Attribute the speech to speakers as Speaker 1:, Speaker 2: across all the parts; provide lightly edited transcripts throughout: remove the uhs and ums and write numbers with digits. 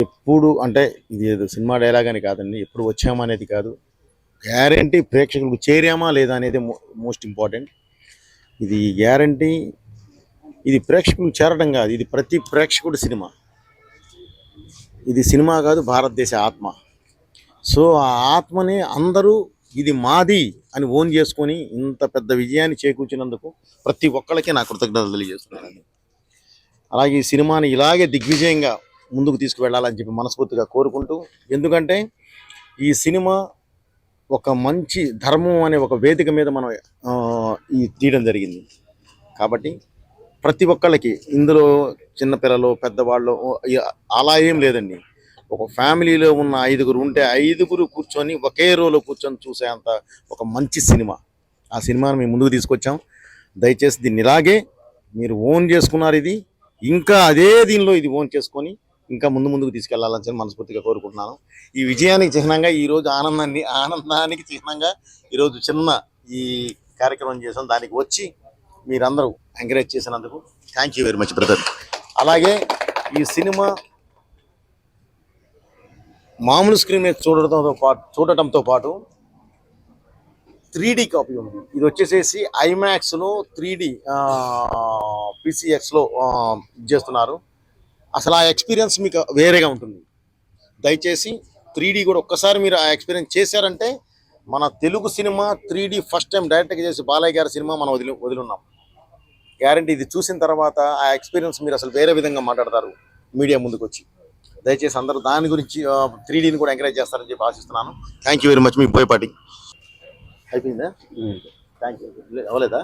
Speaker 1: ఎప్పుడు అంటే ఇది ఏదో సినిమా డైలాగ్ అని కాదండి, ఎప్పుడు వచ్చామా అనేది కాదు, గ్యారంటీ ప్రేక్షకులకు చేరామా లేదా అనేది మోస్ట్ ఇంపార్టెంట్. ఇది గ్యారంటీ, ఇది ప్రేక్షకులకు చేరడం కాదు, ఇది ప్రతి ప్రేక్షకుడి సినిమా. ఇది సినిమా కాదు, భారతదేశ ఆత్మ. సో ఆ ఆత్మని అందరూ ఇది మాది అని ఓన్ చేసుకొని ఇంత పెద్ద విజయాన్ని చేకూర్చినందుకు ప్రతి ఒక్కళ్ళకి నా కృతజ్ఞతలు తెలియజేస్తున్నానండి. అలాగే ఈ సినిమాని ఇలాగే దిగ్విజయంగా ముందుకు తీసుకువెళ్ళాలని చెప్పి మనస్ఫూర్తిగా కోరుకుంటూ, ఎందుకంటే ఈ సినిమా ఒక మంచి ధర్మం అనే ఒక వేదిక మీద మనం ఈ తీయడం జరిగింది. కాబట్టి ప్రతి ఒక్కళ్ళకి ఇందులో చిన్నపిల్లలు పెద్దవాళ్ళు అలా ఏం లేదండి. ఒక ఫ్యామిలీలో ఉన్న 5గురు ఉంటే 5గురు కూర్చొని ఒకే రోలో కూర్చొని చూసేంత ఒక మంచి సినిమా. ఆ సినిమాని మేము ముందుకు తీసుకొచ్చాం. దయచేసి దీన్ని ఇలాగే మీరు ఓన్ చేసుకున్నారు, ఇది ఇంకా అదే దీనిలో ఇది ఓన్ చేసుకొని ఇంకా ముందుకు తీసుకెళ్లాలని చెప్పి మనస్ఫూర్తిగా కోరుకుంటున్నాను. ఈ విజయానికి చిహ్నంగా ఈరోజు ఆనందానికి చిహ్నంగా ఈరోజు చిన్న ఈ కార్యక్రమం చేసాం. దానికి వచ్చి మీరందరూ ఎంకరేజ్ చేసినందుకు thank you very much brother. అలాగే ఈ సినిమా మామూలు స్క్రీన్ మీద చూడటంతో పాటు 3D కాపీ ఉంది. ఇది వచ్చేసేసి ఐమాక్స్లో 3D PCXలో చేస్తున్నారు. అసలు ఆ ఎక్స్పీరియన్స్ మీకు వేరేగా ఉంటుంది. దయచేసి 3D కూడా ఒక్కసారి మీరు ఆ ఎక్స్పీరియన్స్ చేశారంటే, మన Telugu cinema 3D first time డైరెక్ట్గా చేసి బాలయ్య గారి సినిమా మనం వదిలిన్నాం. గ్యారంటీ ఇది చూసిన తర్వాత ఆ ఎక్స్పీరియన్స్ మీరు అసలు వేరే విధంగా మాట్లాడతారు మీడియా ముందుకు వచ్చి. దయచేసి అందరూ దాని గురించి 3Dని కూడా ఎంకరేజ్ చేస్తారని చెప్పి ఆశిస్తున్నాను. Thank you very much. మీ బోయపాటి అయిపోయిందా? Thank you. అవ్వలేదా?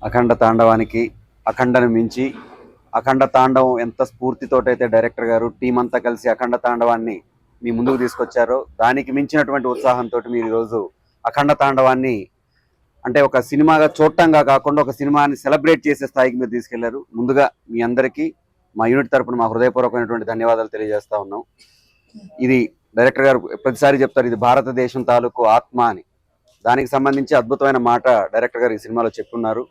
Speaker 2: అఖండ తాండవానికి అఖండను మించి అఖండ తాండవం ఎంత స్ఫూర్తితోటైతే డైరెక్టర్ గారు టీం అంతా కలిసి అఖండ తాండవాన్ని మీ ముందుకు తీసుకొచ్చారో, దానికి మించినటువంటి ఉత్సాహంతో మీరు ఈరోజు అఖండ తాండవాన్ని అంటే ఒక సినిమాగా చూడటంగా కాకుండా ఒక సినిమాని సెలబ్రేట్ చేసే స్థాయికి మీరు తీసుకెళ్లారు. ముందుగా మీ అందరికీ మా యూనిట్ తరపున మా హృదయపూర్వకమైనటువంటి ధన్యవాదాలు తెలియజేస్తా ఉన్నాం. ఇది డైరెక్టర్ గారు ప్రతిసారి చెప్తారు, ఇది భారతదేశం తాలూకు ఆత్మ అని. దానికి సంబంధించి అద్భుతమైన మాట డైరెక్టర్ గారు ఈ సినిమాలో చెప్పున్నారు.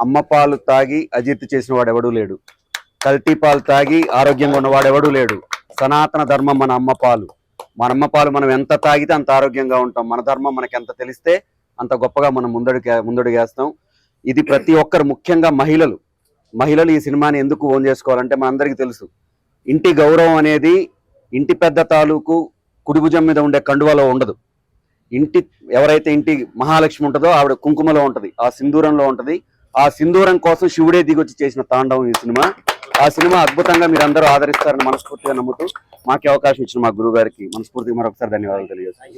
Speaker 2: అమ్మ పాలు తాగి అజీర్తి చేసిన వాడు ఎవడూ లేడు, కల్తీ పాలు తాగి ఆరోగ్యంగా ఉన్నవాడు ఎవడూ లేడు, సనాతన ధర్మం మన అమ్మ పాలు. మన అమ్మ పాలు మనం ఎంత తాగితే అంత ఆరోగ్యంగా ఉంటాం, మన ధర్మం మనకి ఎంత తెలిస్తే అంత గొప్పగా మనం ముందడుగేస్తాం. ఇది ప్రతి ఒక్కరు, ముఖ్యంగా మహిళలు ఈ సినిమాని ఎందుకు ఓన్ చేసుకోవాలంటే మనందరికీ తెలుసు, ఇంటి గౌరవం అనేది ఇంటి పెద్ద తాలూకు కుడిభుజం మీద ఉండే కండువలో ఉండదు. ఎవరైతే ఇంటి మహాలక్ష్మి ఉంటుందో ఆవిడ కుంకుమలో ఉంటది, ఆ సింధూరంలో ఉంటది. ఆ సింధూరం కోసం శివుడే దిగొచ్చి చేసిన తాండవం ఈ సినిమా. ఆ సినిమా అద్భుతంగా మీరు అందరూ ఆదరిస్తారని మనస్ఫూర్తిగా నమ్ముతూ మాకు అవకాశం ఇచ్చిన మా గురువు గారికి మనస్ఫూర్తిగా మరొకసారి ధన్యవాదాలు తెలియజేస్తాను.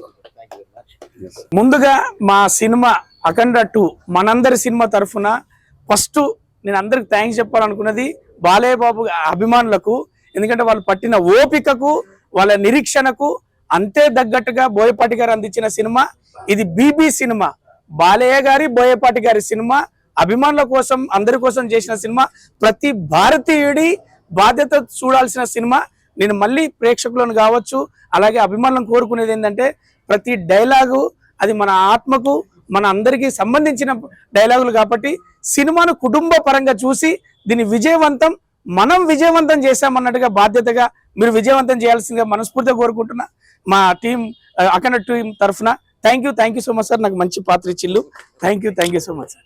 Speaker 3: ముందుగా మా సినిమా అఖండ 2 మనందరి సినిమా తరఫున ఫస్ట్ నేను అందరికి థ్యాంక్స్ చెప్పాలనుకున్నది బాలయ్య బాబు అభిమానులకు. ఎందుకంటే వాళ్ళు పట్టిన ఓపికకు, వాళ్ళ నిరీక్షణకు అంతే తగ్గట్టుగా బోయపాటి గారు అందించిన సినిమా ఇది. బీబీ సినిమా, బాలయ్య గారి బోయపాటి గారి సినిమా, అభిమానుల కోసం అందరి కోసం చేసిన సినిమా, ప్రతి భారతీయుడి బాధ్యత చూడాల్సిన సినిమా. నేను మళ్ళీ ప్రేక్షకులను కావచ్చు అలాగే అభిమానులను కోరుకునేది ఏంటంటే, ప్రతి డైలాగు అది మన ఆత్మకు మన అందరికీ సంబంధించిన డైలాగులు కాబట్టి సినిమాను కుటుంబ పరంగా చూసి దీన్ని మనం విజయవంతం చేశామన్నట్టుగా బాధ్యతగా మీరు విజయవంతం చేయాల్సిందిగా మనస్ఫూర్తిగా కోరుకుంటున్నా మా టీం అఖండ టీం తరఫున. Thank you so much sir, నాకు మంచి పాత్ర ఇచ్చిల్లు. Thank you so much sir.